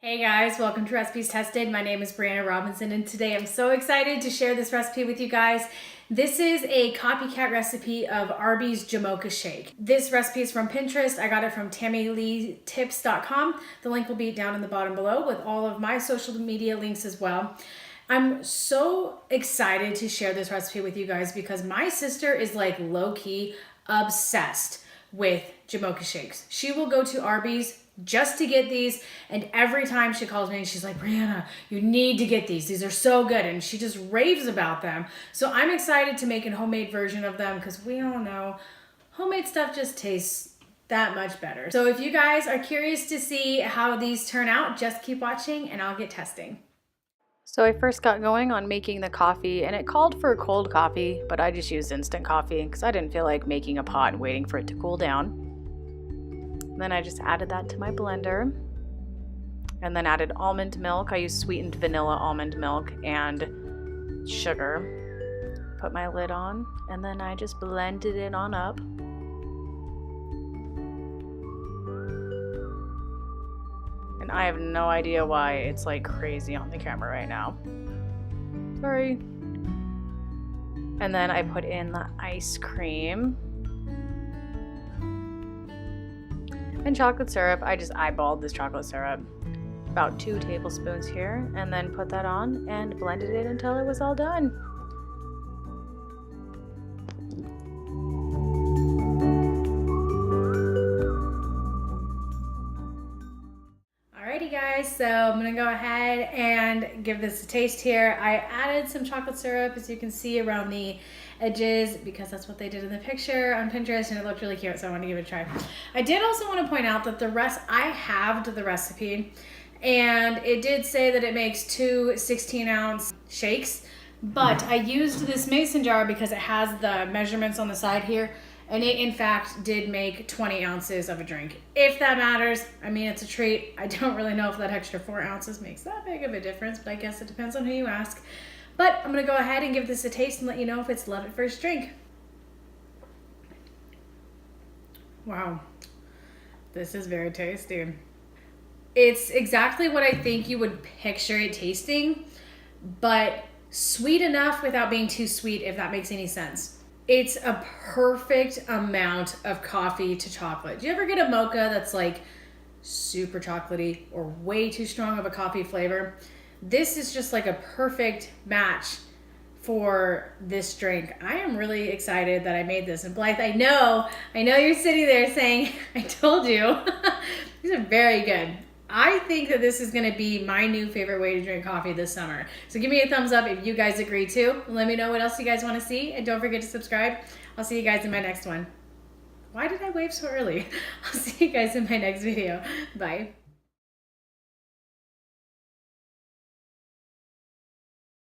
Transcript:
Hey guys, welcome to Recipes Tested. My name is Brianna Robinson and today I'm so excited to share this recipe with you guys. This is a copycat recipe of Arby's Jamocha shake. This recipe is from Pinterest. I got it from TammyLeeTips.com. The link will be down in the bottom below with all of my social media links as well. I'm so excited to share this recipe with you guys because my sister is like low-key obsessed with Jamocha shakes. She will go to Arby's just to get these, and every time she calls me and she's like, Brianna, you need to get these. These are so good, and she just raves about them. So I'm excited to make a homemade version of them because we all know homemade stuff just tastes that much better. So if you guys are curious to see how these turn out, just keep watching and I'll get testing. So I first got going on making the coffee, and it called for cold coffee, but I just used instant coffee because I didn't feel like making a pot and waiting for it to cool down. Then I just added that to my blender and then added almond milk. I used sweetened vanilla almond milk and sugar. Put my lid on and then I just blended it on up. And I have no idea why it's like crazy on the camera right now. Sorry. And then I put in the ice cream. And chocolate syrup. I just eyeballed this chocolate syrup. About 2 tablespoons here, and then put that on and blended it until it was all done. Alrighty guys, so I'm gonna go ahead and give this a taste here. I added some chocolate syrup, as you can see, around the edges because that's what they did in the picture on Pinterest and it looked really cute, so I wanted to give it a try. I did also want to point out that I halved the recipe and it did say that it makes 2 16-ounce shakes, but I used this mason jar because it has the measurements on the side here, and it in fact did make 20 ounces of a drink. If that matters, I mean, it's a treat. I don't really know if that extra 4 ounces makes that big of a difference, but I guess it depends on who you ask. But I'm gonna go ahead and give this a taste and let you know if it's love at first drink. Wow, this is very tasty. It's exactly what I think you would picture it tasting, but sweet enough without being too sweet, if that makes any sense. It's a perfect amount of coffee to chocolate. Do you ever get a mocha that's like super chocolatey or way too strong of a coffee flavor? This is just like a perfect match for this drink. I am really excited that I made this. And Blythe, I know you're sitting there saying, I told you. These are very good. I think that this is gonna be my new favorite way to drink coffee this summer. So give me a thumbs up if you guys agree too. Let me know what else you guys wanna see, and don't forget to subscribe. I'll see you guys in my next one. Why did I wave so early? I'll see you guys in my next video. Bye.